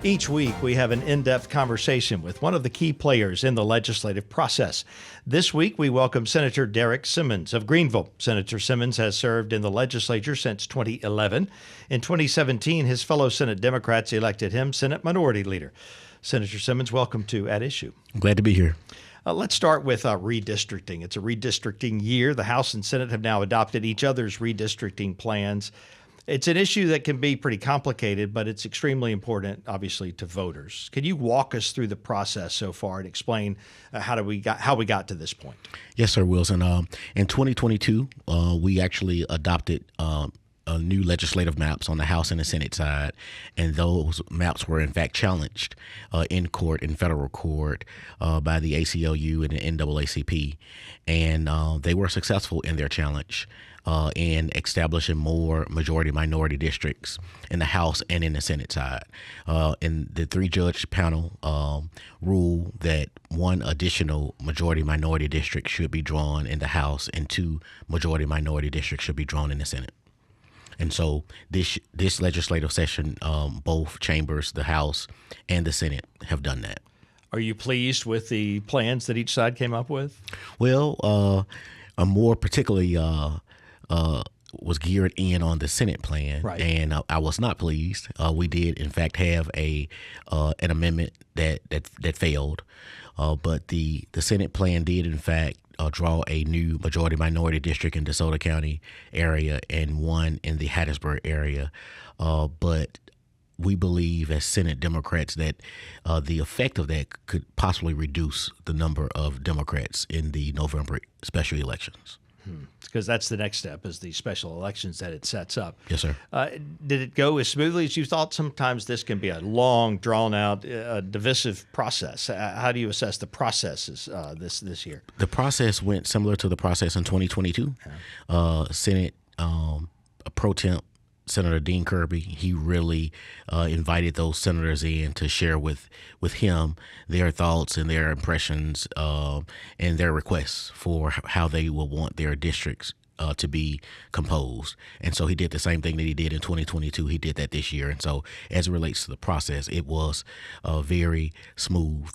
Each week, we have an in-depth conversation with one of the key players in the legislative process. This week, we welcome Senator Derrick Simmons of Greenville. Senator Simmons has served in the legislature since 2011. In 2017, his fellow Senate Democrats elected him Senate Minority Leader. Senator Simmons, welcome to At Issue. I'm glad to be here. Let's start with redistricting. It's a redistricting year. The House and Senate have now adopted each other's redistricting plans. It's an issue that can be pretty complicated, but it's extremely important, obviously, to voters. Can you walk us through the process so far and explain how we got to this point? Yes, sir, Wilson. In 2022, we actually adopted new legislative maps on the House and the Senate side, and those maps were in fact challenged in federal court, by the ACLU and the NAACP, and they were successful in their challenge in establishing more majority-minority districts in the House and in the Senate side. And the three-judge panel ruled that one additional majority-minority district should be drawn in the House and two majority-minority districts should be drawn in the Senate. And so this legislative session, both chambers, the House and the Senate, have done that. Are you pleased with the plans that each side came up with? Well, more particularly was geared in on the Senate plan, right. And I was not pleased. We did, in fact, have an amendment that failed, but the Senate plan did, in fact, draw a new majority-minority district in DeSoto County area and one in the Hattiesburg area. But we believe as Senate Democrats that the effect of that could possibly reduce the number of Democrats in the November special elections. Because that's the next step, is the special elections that it sets up. Yes, sir. Did it go as smoothly as you thought? Sometimes this can be a long, drawn-out, divisive process. How do you assess the processes this year? The process went similar to the process in 2022. Senate Pro Temp Senator Dean Kirby, he really invited those senators in to share with him their thoughts and their impressions and their requests for how they will want their districts to be composed. And so he did the same thing that he did in 2022. He did that this year. And so as it relates to the process, it was very smooth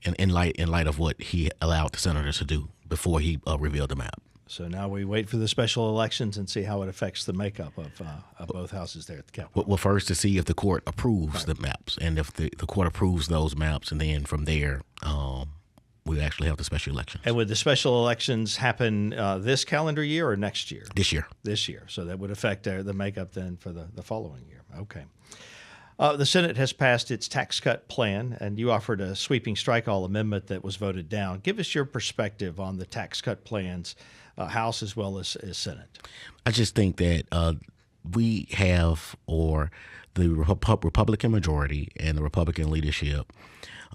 in light of what he allowed the senators to do before he revealed the map. So now we wait for the special elections and see how it affects the makeup of both houses there at the Capitol. Well, first to see if the court approves the maps, and if the court approves those maps, and then from there we actually have the special elections. And would the special elections happen this calendar year or next year? This year. This year. So that would affect the makeup then for the following year. Okay. The Senate has passed its tax cut plan, and you offered a sweeping strike-all amendment that was voted down. Give us your perspective on the tax cut plans, House as well as Senate. I just think that we have, or the Republican majority and the Republican leadership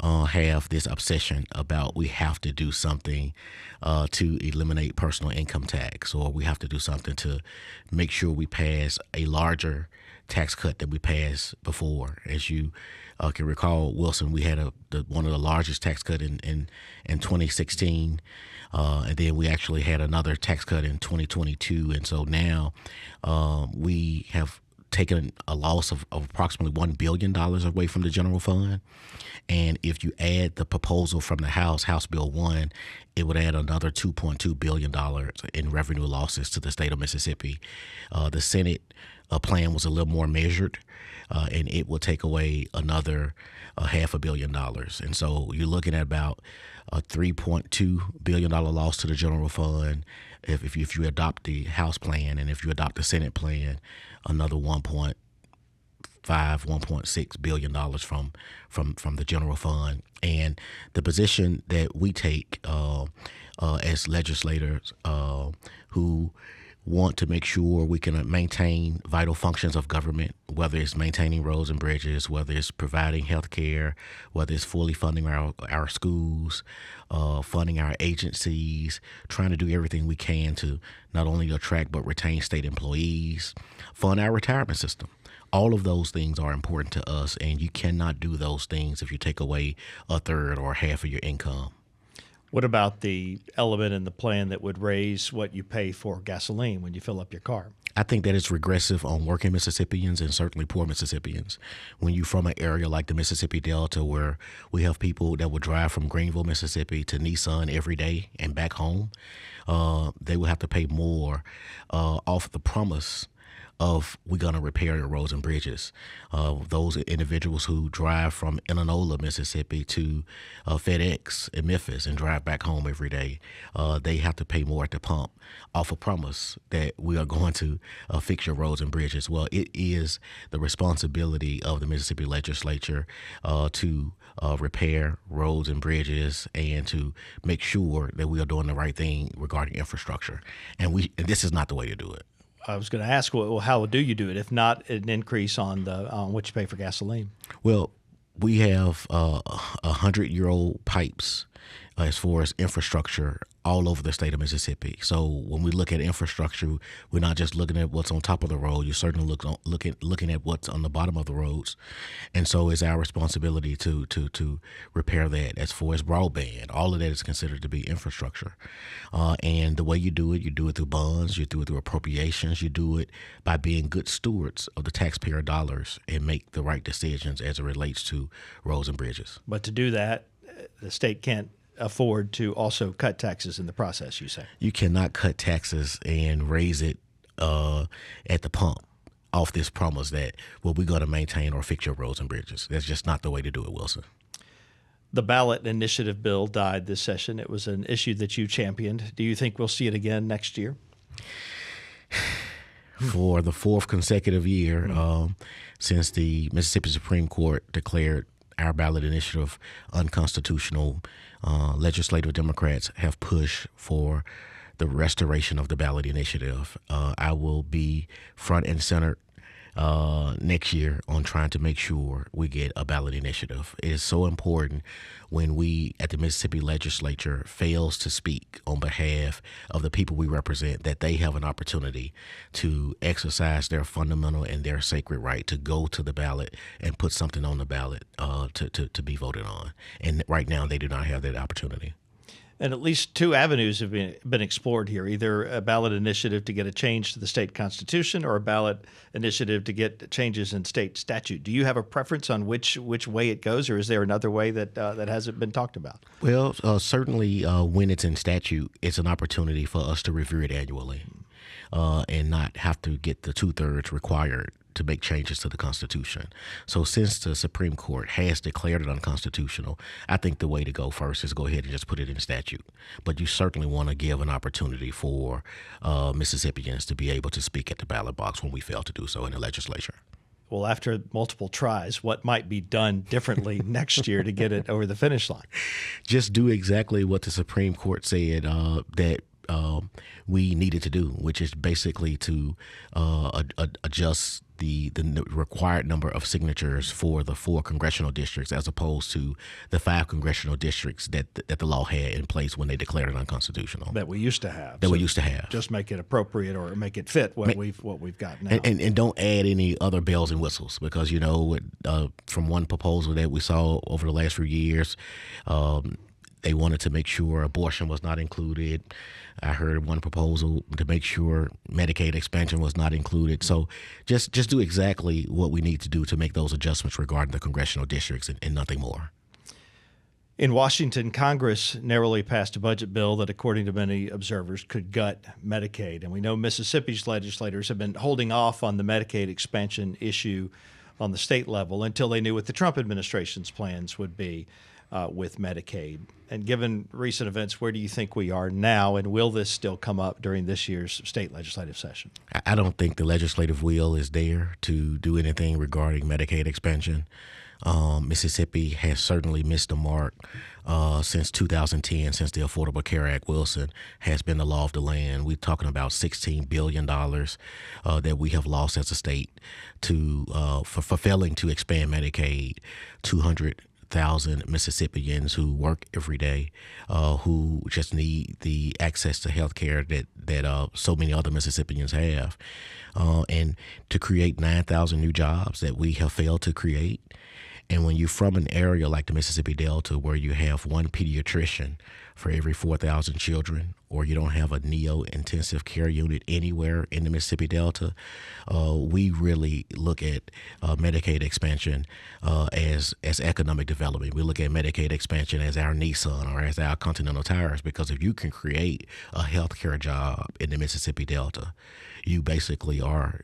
have this obsession about we have to do something to eliminate personal income tax, or we have to do something to make sure we pass a larger tax cut than we passed before. As you can recall, Wilson, we had one of the largest tax cut in 2016, and then we actually had another tax cut in 2022. And so now we have taken a loss of approximately $1 billion away from the general fund. And if you add the proposal from the House Bill 1, it would add another $2.2 billion in revenue losses to the state of Mississippi. The Senate plan was a little more measured, and it will take away another $500 million. And so you're looking at about a $3.2 billion loss to the general fund if you adopt the House plan, and if you adopt the Senate plan, another $1.6 billion from the general fund. And the position that we take as legislators who want to make sure we can maintain vital functions of government, whether it's maintaining roads and bridges, whether it's providing health care, whether it's fully funding our schools, funding our agencies, trying to do everything we can to not only attract but retain state employees, fund our retirement system. All of those things are important to us, and you cannot do those things if you take away a third or half of your income. What about the element in the plan that would raise what you pay for gasoline when you fill up your car? I think that it's regressive on working Mississippians and certainly poor Mississippians. When you're from an area like the Mississippi Delta, where we have people that will drive from Greenville, Mississippi to Nissan every day and back home, they will have to pay more off the promise of we're going to repair your roads and bridges. Those individuals who drive from Inola, Mississippi to FedEx in Memphis and drive back home every day, they have to pay more at the pump off a promise that we are going to fix your roads and bridges. Well, it is the responsibility of the Mississippi legislature to repair roads and bridges and to make sure that we are doing the right thing regarding infrastructure. And this is not the way to do it. I was going to ask, well, how do you do it if not an increase on what you pay for gasoline? Well, we have 100-year-old pipes as far as infrastructure all over the state of Mississippi. So when we look at infrastructure, we're not just looking at what's on top of the road. You're certainly looking at what's on the bottom of the roads. And so it's our responsibility to repair that. As far as broadband, all of that is considered to be infrastructure. And the way you do it through bonds, you do it through appropriations, you do it by being good stewards of the taxpayer dollars and make the right decisions as it relates to roads and bridges. But to do that, the state can't afford to also cut taxes in the process, you say? You cannot cut taxes and raise it at the pump off this promise that, well, we're going to maintain or fix your roads and bridges. That's just not the way to do it, Wilson. The ballot initiative bill died this session. It was an issue that you championed. Do you think we'll see it again next year? For the fourth consecutive year since the Mississippi Supreme Court declared our ballot initiative unconstitutional, legislative Democrats have pushed for the restoration of the ballot initiative. I will be front and center next year on trying to make sure we get a ballot initiative. It is so important when we at the Mississippi legislature fails to speak on behalf of the people we represent, that they have an opportunity to exercise their fundamental and their sacred right to go to the ballot and put something on the ballot to be voted on. And right now they do not have that opportunity. And at least two avenues have been explored here, either a ballot initiative to get a change to the state constitution or a ballot initiative to get changes in state statute. Do you have a preference on which way it goes, or is there another way that hasn't been talked about? Well, certainly when it's in statute, it's an opportunity for us to review it annually and not have to get the 2/3 required to make changes to the Constitution. So since the Supreme Court has declared it unconstitutional, I think the way to go first is go ahead and just put it in statute. But you certainly want to give an opportunity for Mississippians to be able to speak at the ballot box when we fail to do so in the legislature. Well, after multiple tries, what might be done differently next year to get it over the finish line? Just do exactly what the Supreme Court said that we needed to do, which is basically to adjust the required number of signatures for the 4 congressional districts as opposed to the 5 congressional districts that the law had in place when they declared it unconstitutional. That we used to have. We used to have. Just make it appropriate or make it fit what we've got now. And don't add any other bells and whistles because, from one proposal that we saw over the last few years, they wanted to make sure abortion was not included. I heard one proposal to make sure Medicaid expansion was not included. So just do exactly what we need to do to make those adjustments regarding the congressional districts and nothing more. In Washington, Congress narrowly passed a budget bill that, according to many observers, could gut Medicaid. And we know Mississippi's legislators have been holding off on the Medicaid expansion issue on the state level until they knew what the Trump administration's plans would be with Medicaid. And given recent events, where do you think we are now, and will this still come up during this year's state legislative session? I don't think the legislative will is there to do anything regarding Medicaid expansion. Mississippi has certainly missed the mark since 2010, since the Affordable Care Act, Wilson, has been the law of the land. We're talking about $16 billion that we have lost as a state for failing to expand Medicaid. 200,000 Mississippians who work every day, who just need the access to health care that so many other Mississippians have. And to create 9,000 new jobs that we have failed to create, And when you're from an area like the Mississippi Delta, where you have one pediatrician for every 4,000 children, or you don't have a neo-intensive care unit anywhere in the Mississippi Delta, we really look at Medicaid expansion as economic development. We look at Medicaid expansion as our Nissan or as our Continental Tires, because if you can create a healthcare job in the Mississippi Delta, you basically are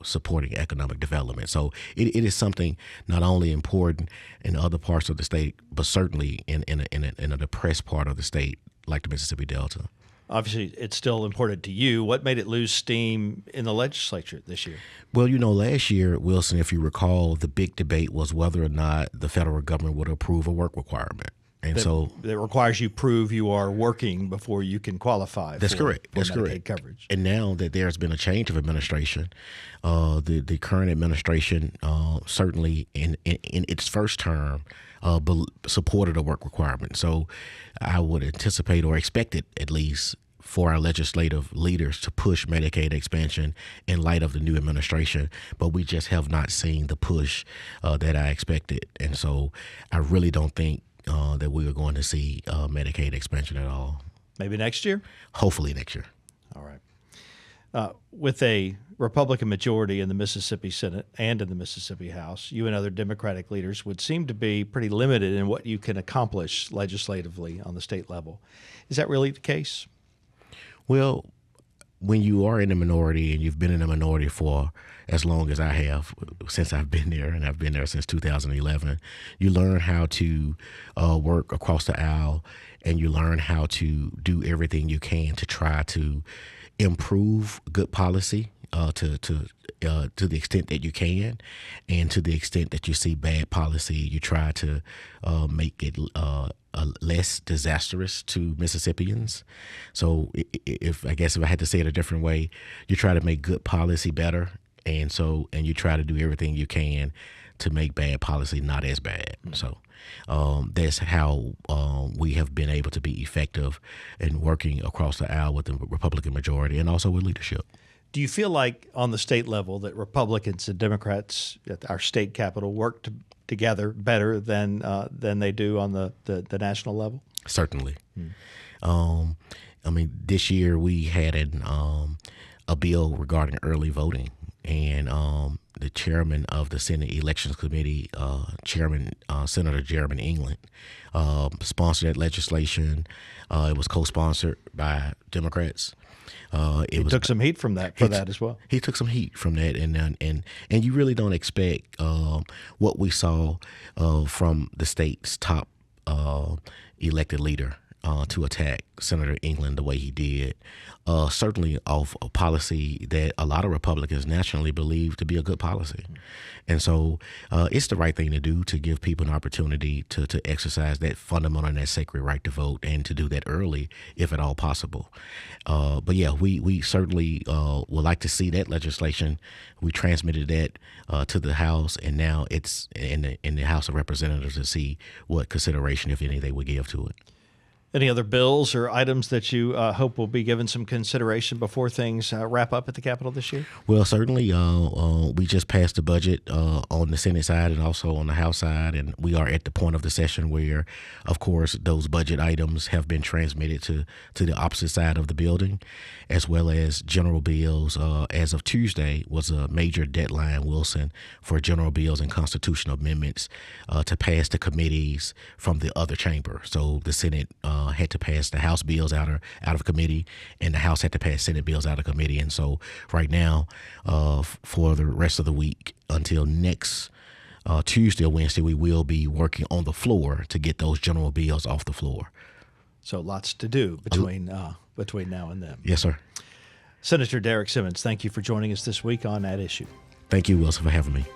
supporting economic development. So it is something not only important in other parts of the state, but certainly in a depressed part of the state like the Mississippi Delta. Obviously, it's still important to you. What made it lose steam in the legislature this year? Well, last year, Wilson, if you recall, the big debate was whether or not the federal government would approve a work requirement. And that requires you prove you are working before you can qualify. That's correct. That's Medicaid coverage. And now that there's been a change of administration, the current administration certainly in its first term supported a work requirement. So I would anticipate or expect it at least for our legislative leaders to push Medicaid expansion in light of the new administration, but we just have not seen the push that I expected. And so I really don't think that we are going to see Medicaid expansion at all. Maybe next year? Hopefully next year. All right. With a Republican majority in the Mississippi Senate and in the Mississippi House, you and other Democratic leaders would seem to be pretty limited in what you can accomplish legislatively on the state level. Is that really the case? Well, when you are in a minority and you've been in a minority for as long as I have, since I've been there, and I've been there since 2011, you learn how to work across the aisle, and you learn how to do everything you can to try to improve good policy to the extent that you can, and to the extent that you see bad policy, you try to make it less disastrous to Mississippians. So if I had to say it a different way, you try to make good policy better, and you try to do everything you can to make bad policy not as bad. So that's how we have been able to be effective in working across the aisle with the Republican majority and also with leadership. Do you feel like on the state level that Republicans and Democrats at our state capitol work together better than they do on the national level? Certainly. This year we had a bill regarding early voting, and the chairman of the Senate Elections Committee, Senator Jeremy England, sponsored that legislation. It was co-sponsored by Democrats. He took some heat from that that as well. He took some heat from that, and you really don't expect what we saw from the state's top elected leader to attack Senator England the way he did, certainly off a policy that a lot of Republicans nationally believe to be a good policy. And so it's the right thing to do, to give people an opportunity to exercise that fundamental and that sacred right to vote, and to do that early if at all possible. But yeah, we certainly would like to see that legislation. We transmitted that to the House, and now it's in the House of Representatives to see what consideration, if any, they would give to it. Any other bills or items that you hope will be given some consideration before things wrap up at the Capitol this year? Well, certainly we just passed the budget on the Senate side and also on the House side, and we are at the point of the session where, of course, those budget items have been transmitted to the opposite side of the building, as well as general bills. As of Tuesday was a major deadline, Wilson, for general bills and constitutional amendments to pass the committees from the other chamber. So the Senate had to pass the House bills out of committee, and the House had to pass Senate bills out of committee. And so right now, for the rest of the week until next Tuesday or Wednesday, we will be working on the floor to get those general bills off the floor. So lots to do between now and then. Yes, sir. Senator Derrick Simmons, thank you for joining us this week on At Issue. Thank you, Wilson, for having me.